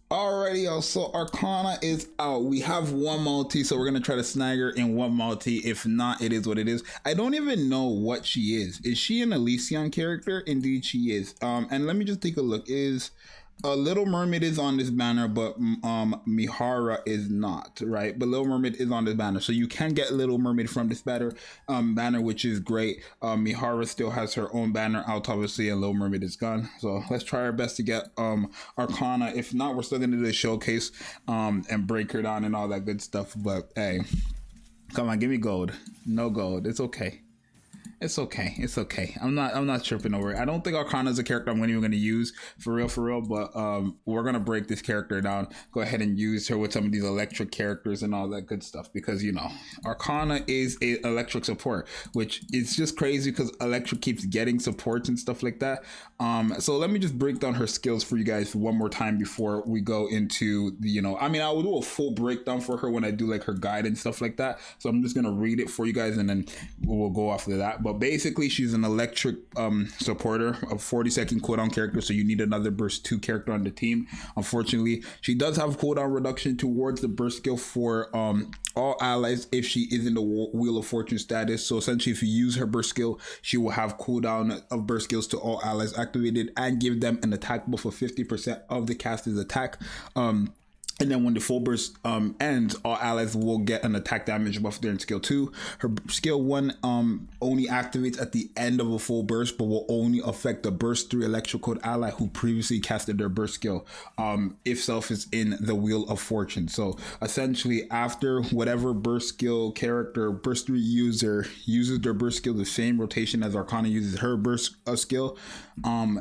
Alrighty, y'all. So Arcana is out. We have one multi, so we're gonna try to snag her in one multi. If not, it is what it is. I don't even know what she is. Is she an Elysian character? Indeed, she is. And let me just take a look. Is Little Mermaid is on this banner, but Mihara is not, right? But Little Mermaid is on this banner, so you can get Little Mermaid from this banner, which is great. Mihara still has her own banner out, obviously, and Little Mermaid is gone. So let's try our best to get Arcana. If not, we're still gonna do the showcase and break her down and all that good stuff. But hey, come on, give me gold. No gold. It's okay. It's okay. It's okay. I'm not tripping over it. I don't think Arcana is a character I'm even going to use for real. But we're going to break this character down. Go ahead and use her with some of these electric characters and all that good stuff, because you know Arcana is a electric support, which is just crazy because electric keeps getting supports and stuff like that. So let me just break down her skills for you guys one more time before we go into the, I mean, I will do a full breakdown for her when I do like her guide and stuff like that. So I'm just going to read it for you guys and then we'll go off of that. But basically, she's an electric supporter, a 40-second cooldown character, so you need another burst 2 character on the team. Unfortunately, she does have cooldown reduction towards the burst skill for all allies if she is in the Wheel of Fortune status. So essentially, if you use her burst skill, she will have cooldown of burst skills to all allies activated and give them an attack buff of 50% of the caster's attack. And then when the full burst ends, all allies will get an attack damage buff during skill 2. Her skill 1 only activates at the end of a full burst, but will only affect the burst 3 electro code ally who previously casted their burst skill if self is in the Wheel of Fortune. So essentially, after whatever burst skill character burst 3 user uses their burst skill the same rotation as Arcana uses her burst skill,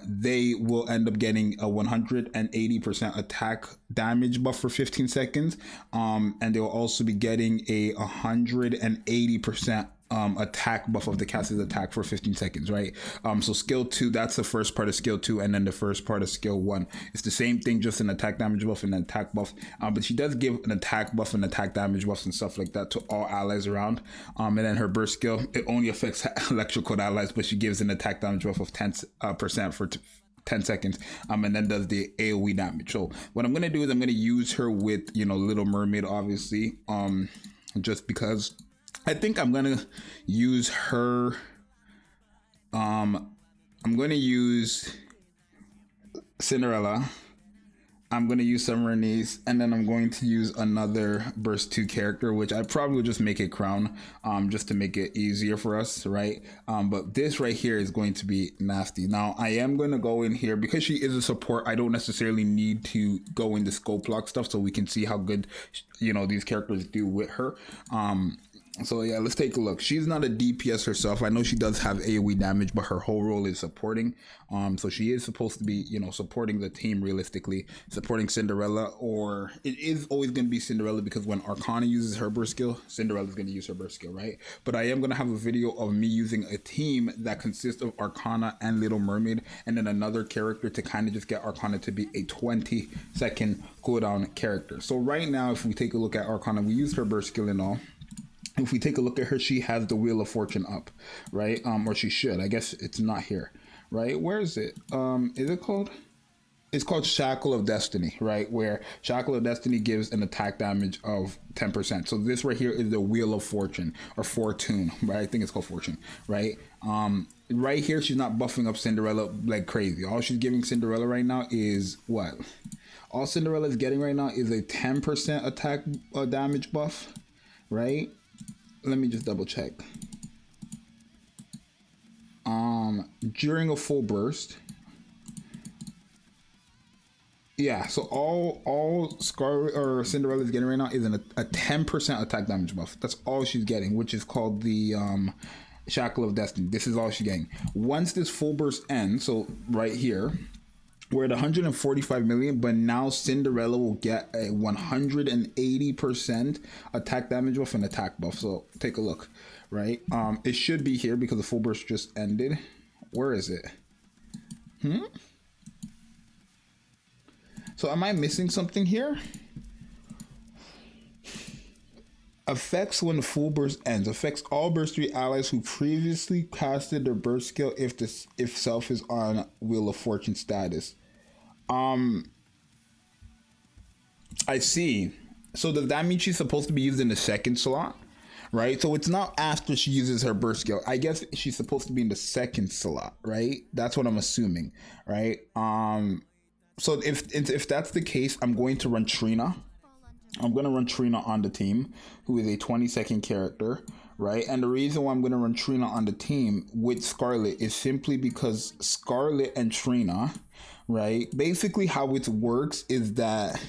they will end up getting a 180% attack damage buff for 15 seconds, and they will also be getting a 180% attack buff of the caster's attack for 15 seconds, right? So skill 2, that's the first part of skill 2, and then the first part of skill 1. It's the same thing, just an attack damage buff and an attack buff, but she does give an attack buff and attack damage buffs and stuff like that to all allies around. And then her burst skill, it only affects electrical allies, but she gives an attack damage buff of 10% for 10 seconds, and then does the AoE damage. So what I'm gonna do is I'm gonna use her with Little Mermaid, obviously, just because I think I'm gonna use her. I'm gonna use Cinderella. I'm going to use Summernice, and then I'm going to use another burst 2 character, which I probably will just make it Crown, just to make it easier for us, right? But this right here is going to be nasty. Now, I am going to go in here, because she is a support, I don't necessarily need to go into scope lock stuff, so we can see how good, these characters do with her. So yeah, let's take a look. She's not a DPS herself. I know she does have AoE damage, but her whole role is supporting. So she is supposed to be, supporting the team realistically, supporting Cinderella, or it is always going to be Cinderella, because when Arcana uses her burst skill, Cinderella's going to use her burst skill, right? But I am going to have a video of me using a team that consists of Arcana and Little Mermaid, and then another character to kind of just get Arcana to be a 20-second cooldown character. So right now, if we take a look at Arcana, we used her burst skill and all. If we take a look at her, she has the Wheel of Fortune up, right? Or she should. I guess it's not here, right? Where is it? Is it called? It's called Shackle of Destiny, right? Where Shackle of Destiny gives an attack damage of 10%. So this right here is the Wheel of Fortune, or Fortune, right? I think it's called Fortune, right? Right here, she's not buffing up Cinderella like crazy. All she's giving Cinderella right now is what? All Cinderella is getting right now is a 10% attack damage buff, right? Let me just double check. During a full burst. Yeah, so all Scarlet or Cinderella is getting right now is a 10% attack damage buff. That's all she's getting, which is called the Shackle of Destiny. This is all she's getting. Once this full burst ends, so right here, we're at 145 million, but now Cinderella will get a 180% attack damage buff and attack buff. So take a look, right? It should be here because the full burst just ended. Where is it? So am I missing something here? Affects when the full burst ends. Affects all burst 3 allies who previously casted their burst skill if self is on Wheel of Fortune status. I see. So does that mean she's supposed to be used in the second slot? Right? So it's not after she uses her burst skill. I guess she's supposed to be in the second slot, right? That's what I'm assuming, right? So if that's the case, I'm going to run Trina. I'm going to run Trina on the team, who is a 20-second character, right? And the reason why I'm going to run Trina on the team with Scarlet is simply because Scarlet and Trina, right? Basically how it works is that,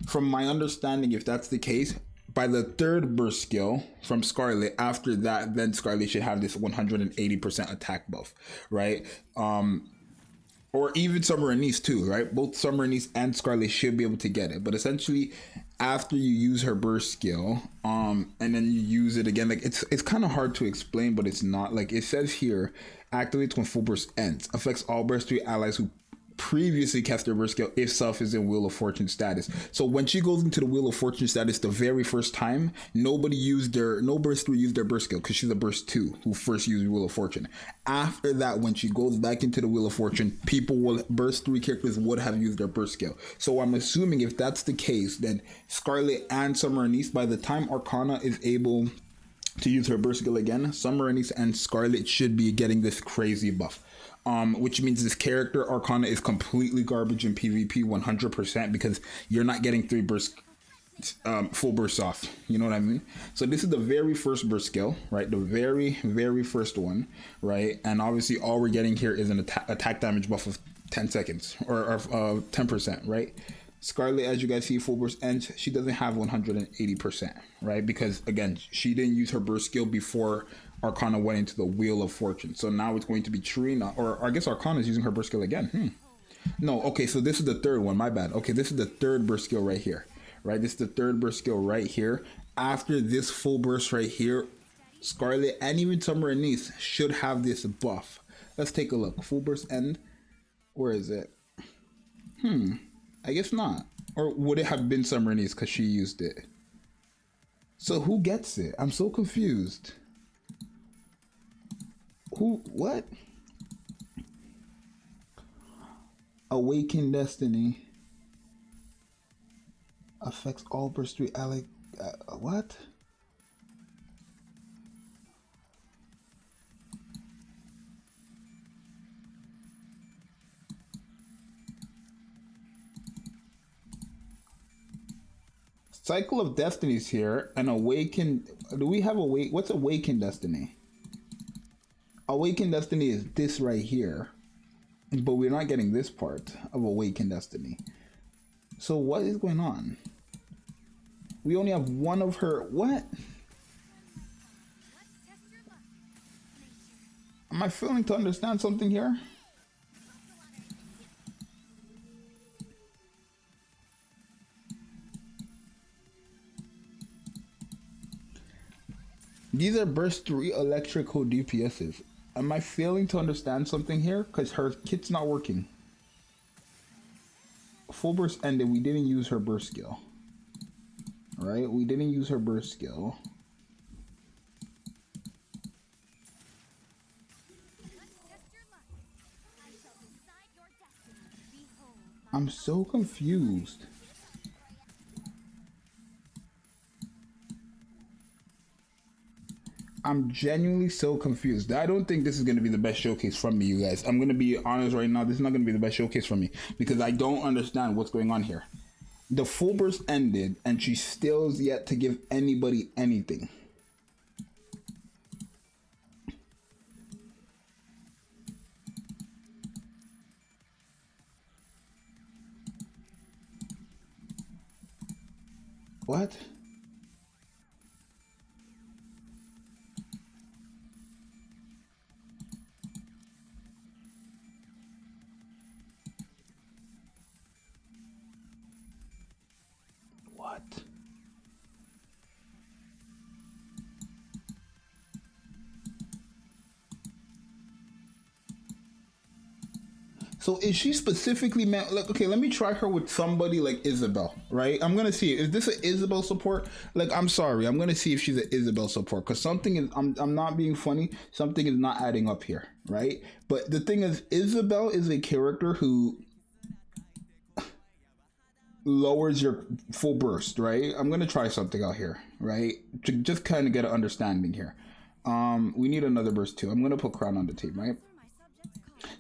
from my understanding, if that's the case, by the third burst skill from Scarlet, after that, then Scarlet should have this 180% attack buff, right? Or even Summer and Niece too, right? Both Summer and Niece and Scarlet should be able to get it. But essentially, after you use her burst skill, and then you use it again, like it's kind of hard to explain, but it's not. Like it says here, activates when full burst ends, affects all burst 3 allies who previously cast their burst skill if self is in Wheel of Fortune status. So when she goes into the Wheel of Fortune status the very first time, no burst 3 used their burst skill because she's a burst 2 who first used Wheel of Fortune. After that, when she goes back into the Wheel of Fortune, burst 3 characters would have used their burst skill. So I'm assuming if that's the case, then Scarlet and Summer and Niece, by the time Arcana is able to use her burst skill again, Summer and Niece and Scarlet should be getting this crazy buff. Which means this character Arcana is completely garbage in PvP 100% because you're not getting 3 burst full bursts off. You know what I mean? So this is the very first burst skill, right? The very first one, right? And obviously all we're getting here is an attack damage buff of 10 seconds or 10%, right? Scarlet, as you guys see, full burst ends. She doesn't have 180%, right? Because again, she didn't use her burst skill before Arcana went into the Wheel of Fortune. So now it's going to be Trina, or I guess Arcana is using her burst skill again. No, okay, so this is the third one, my bad. Okay, this is the third burst skill right here, right? This is the third burst skill right here. After this full burst right here, Scarlet and even Summer and Niece should have this buff. Let's take a look. Full burst end. Where is it? I guess not. Or would it have been Summer and Niece because she used it? So who gets it? I'm so confused. What? Awaken Destiny affects all burst 3 ally. What? Cycle of Destiny's here, and Awaken. Do we have what's Awaken Destiny? Awaken Destiny is this right here, but we're not getting this part of Awaken Destiny. So what is going on? We only have one of her. What? Am I failing to understand something here? These are burst 3 electrical DPSs. Am I failing to understand something here? Because her kit's not working. Full burst ended. We didn't use her burst skill. Right? We didn't use her burst skill. I'm so confused. I'm genuinely so confused. I don't think this is going to be the best showcase from me, you guys. I'm going to be honest right now. This is not going to be the best showcase from me because I don't understand what's going on here. The full burst ended and she still is yet to give anybody anything. What? What? So is she specifically meant, like, okay, let me try her with somebody like Isabelle, right? I'm gonna see, is this an Isabelle support? Like, I'm sorry, I'm gonna see if she's an Isabelle support, because something is, I'm not being funny, something is not adding up here, right? But the thing is, Isabelle is a character who, lowers your full burst, right? I'm gonna try something out here, right? To just kind of get an understanding here. We need another burst too. I'm gonna put Crown on the team, right?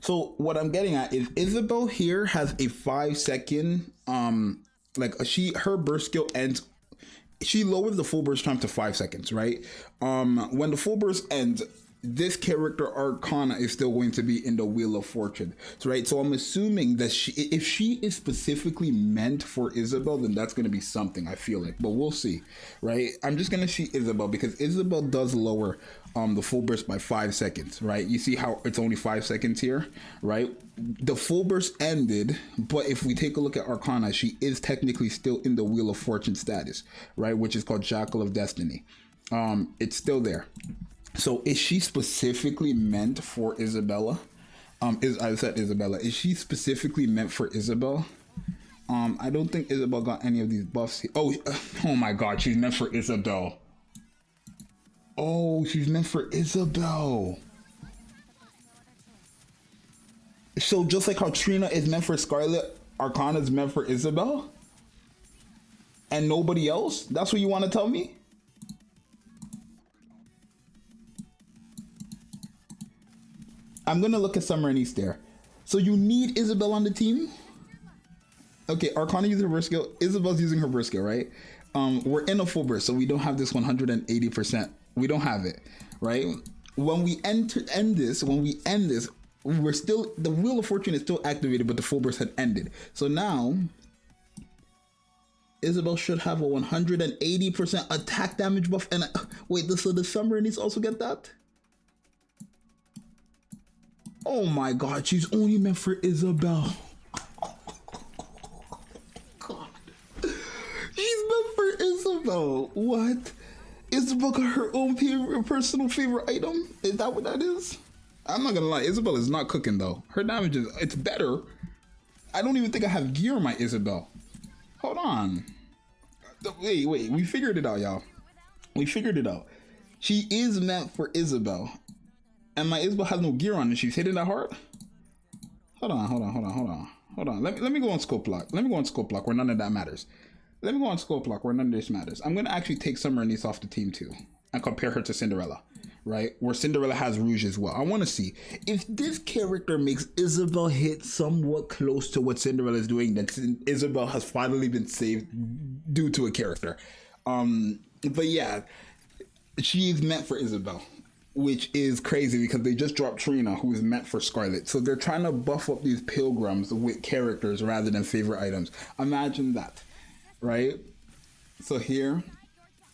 So what I'm getting at is Isabelle here has a 5-second, her burst skill ends. She lowers the full burst time to 5 seconds, right? When the full burst ends, this character Arcana is still going to be in the Wheel of Fortune, right? So I'm assuming that if she is specifically meant for Isabelle, then that's going to be something, I feel like, but we'll see, right? I'm just going to see Isabelle because Isabelle does lower the full burst by 5 seconds, right? You see how it's only 5 seconds here, right? The full burst ended, but if we take a look at Arcana, she is technically still in the Wheel of Fortune status, right? Which is called Jackal of Destiny. It's still there. So is she specifically meant for Isabella? I said Isabella. Is she specifically meant for Isabelle? I don't think Isabelle got any of these buffs. Oh my God, she's meant for Isabelle. Oh, she's meant for Isabelle. So just like how Trina is meant for Scarlet, Arcana is meant for Isabelle? And nobody else? That's what you want to tell me? I'm gonna look at Summer and East there. So you need Isabelle on the team? Okay, Arcana uses her burst skill. Isabelle's using her burst skill, right? We're in a full burst, so we don't have this 180%. We don't have it, right? When we end this, we're still, the Wheel of Fortune is still activated, but the full burst had ended. So now, Isabelle should have a 180% attack damage buff. And wait, so the Summer and East also get that? Oh my God, she's only meant for Isabelle. God. She's meant for Isabelle. What? Isabelle got her own personal favorite item? Is that what that is? I'm not gonna lie, Isabelle is not cooking though. Her damage it's better. I don't even think I have gear on my Isabelle. Hold on. Wait, we figured it out, y'all. We figured it out. She is meant for Isabelle. And my Isabelle has no gear on and she's hitting that hard? Hold on. Let me go on scope block. Where none of that matters. Let me go on scope block where none of this matters. I'm gonna actually take Summer and East off the team too and compare her to Cinderella, right? Where Cinderella has Rouge as well. I want to see if this character makes Isabelle hit somewhat close to what Cinderella is doing, then Isabelle has finally been saved due to a character. But yeah, she is meant for Isabelle, which is crazy because they just dropped Trina, who is meant for Scarlet. So they're trying to buff up these pilgrims with characters rather than favorite items. Imagine that, right? So here,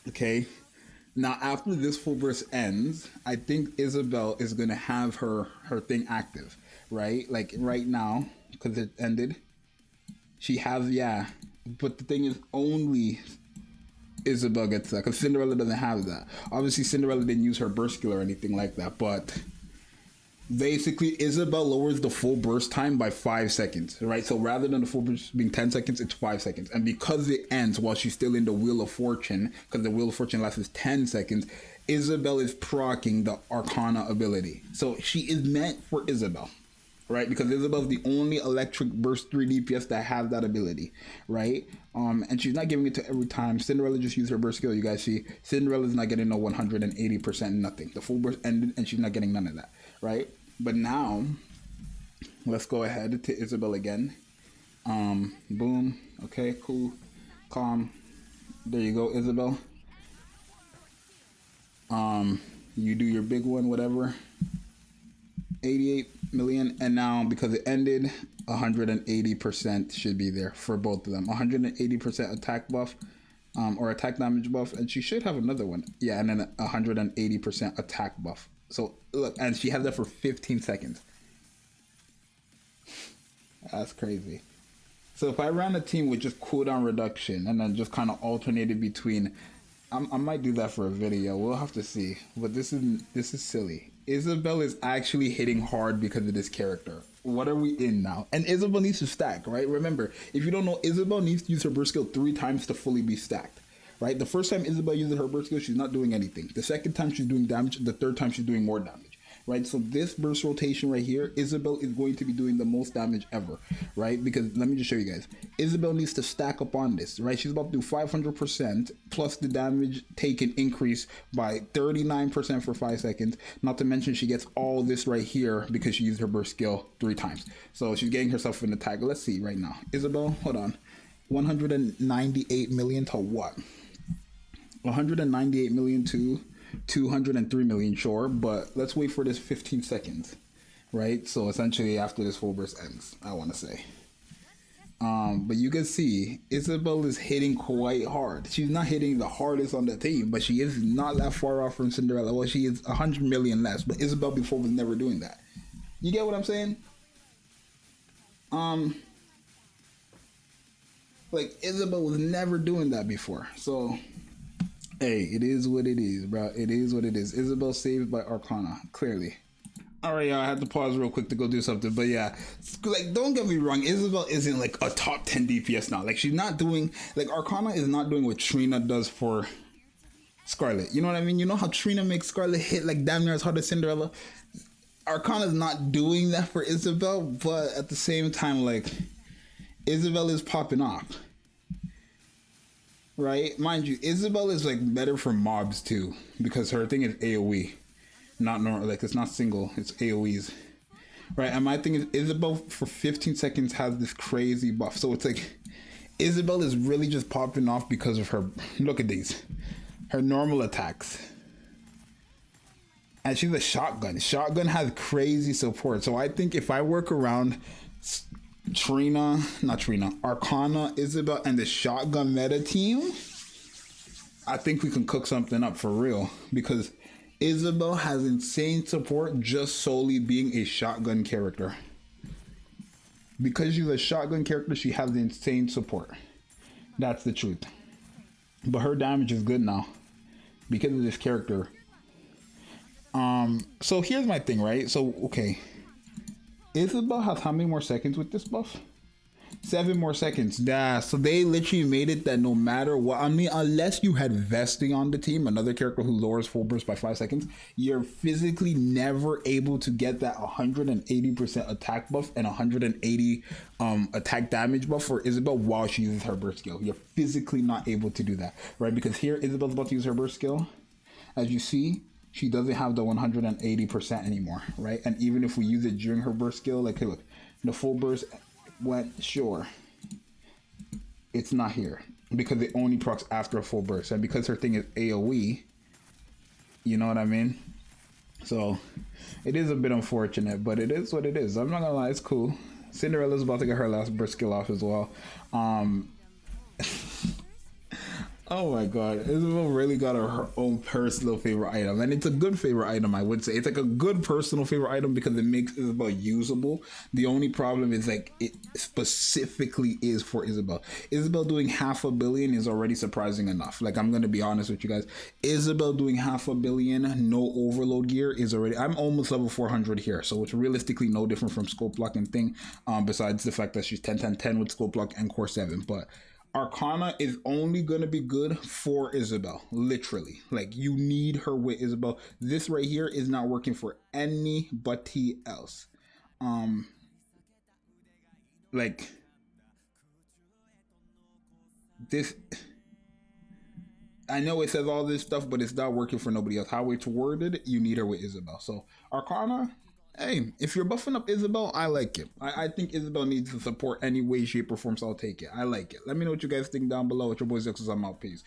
okay. Now after this full burst ends, I think Isabelle is gonna have her thing active, right? Like right now, because it ended. She has, yeah. But the thing is, only Isabelle gets that because Cinderella doesn't have that. Obviously, Cinderella didn't use her burst skill or anything like that, but basically, Isabelle lowers the full burst time by 5 seconds, right? So rather than the full burst being 10 seconds, it's 5 seconds. And because it ends while she's still in the Wheel of Fortune, because the Wheel of Fortune lasts 10 seconds, Isabelle is proccing the Arcana ability. So she is meant for Isabelle, right? Because Isabelle's the only electric burst 3 DPS that have that ability, right? And she's not giving it to every time. Cinderella just used her burst skill. You guys see, Cinderella's not getting no 180% nothing. The full burst ended and she's not getting none of that, right? But now, let's go ahead to Isabelle again. Boom. Okay, cool. Calm. There you go, Isabelle. You do your big one, whatever. 88 million, and now because it ended, 180% should be there for both of them. 180% attack buff, or attack damage buff, and she should have another one. Yeah, and then 180% attack buff. So look, and she has that for 15 seconds. That's crazy. So if I ran a team with just cooldown reduction and then just kind of alternated between, I might do that for a video. We'll have to see. But this is silly. Isabelle is actually hitting hard because of this character. What are we in now? And Isabelle needs to stack, right? Remember, if you don't know, Isabelle needs to use her burst skill 3 times to fully be stacked, right? The first time Isabelle uses her burst skill, she's not doing anything. The second time she's doing damage. The third time she's doing more damage. right? So this burst rotation right here, Isabelle is going to be doing the most damage ever, right? Because let me just show you guys. Isabelle needs to stack up on this, right? She's about to do 500% plus the damage taken increase by 39% for 5 seconds. Not to mention she gets all this right here because she used her burst skill 3 times. So she's getting herself an attack. Let's see right now. Isabelle, hold on. 198 million to what? 198 million to 203 million, sure, but let's wait for this 15 seconds, right? So essentially after this full burst ends, I want to say. But you can see Isabelle is hitting quite hard. She's not hitting the hardest on the team, but she is not that far off from Cinderella. Well, she is 100 million less, but Isabelle before was never doing that. You get what I'm saying? Like Isabelle was never doing that before. So hey, it is what it is, bro. It is what it is. Isabelle saved by Arcana, clearly. All right, y'all, I had to pause real quick to go do something. But yeah, like, don't get me wrong. Isabelle isn't like a top 10 DPS now. Like, she's not doing, like, Arcana is not doing what Trina does for Scarlet. You know what I mean? You know how Trina makes Scarlet hit like damn near as hard as Cinderella? Arcana's not doing that for Isabelle, but at the same time, like, Isabelle is popping off. Right? Mind you, Isabelle is like better for mobs too, because her thing is AoE. Not normal, like it's not single, it's AoEs. Right? And my thing is Isabelle for 15 seconds has this crazy buff. So it's like Isabelle is really just popping off because of her, look at these, her normal attacks. And she's a shotgun. Shotgun has crazy support. So I think if I work around Arcana, Isabelle, and the shotgun meta team, I think we can cook something up for real, because Isabelle has insane support just solely being a shotgun character. Because she's a shotgun character, she has insane support. That's the truth. But her damage is good now because of this character. So here's my thing, right? So okay, Isabelle has how many more seconds with this buff? 7 more seconds. Yeah, so they literally made it that no matter what, I mean, unless you had vesting on the team, another character who lowers full burst by 5 seconds, you're physically never able to get that 180% attack buff and 180 attack damage buff for Isabelle while she uses her burst skill. You're physically not able to do that, right? Because here Isabelle's about to use her burst skill. As you see, she doesn't have the 180% anymore, right? And even if we use it during her burst skill, like, hey, look, the full burst went, sure, it's not here because it only procs after a full burst, and because her thing is AoE, you know what I mean? So it is a bit unfortunate, but it is what it is. I'm not gonna lie, it's cool. Cinderella's about to get her last burst skill off as well. Oh my god, Isabelle really got her own personal favorite item, and it's a good favorite item, I would say. It's like a good personal favorite item because it makes Isabelle usable. The only problem is like it specifically is for Isabelle. Isabelle doing 500 million is already surprising enough. Like, I'm gonna be honest with you guys, Isabelle doing 500 million, no overload gear is already, I'm almost level 400 here, so it's realistically no different from scope block and thing, besides the fact that she's 10-10-10 with scope block and core 7. But Arcana is only going to be good for Isabelle, literally. Like, you need her with Isabelle. This right here is not working for anybody else. Like, this, I know it says all this stuff, but it's not working for nobody else. How it's worded, you need her with Isabelle. So, Arcana, hey, if you're buffing up Isabelle, I like it. I think Isabelle needs the support any way, shape, or form, so I'll take it. I like it. Let me know what you guys think down below. It's your boy Zxous. I'm out. Peace.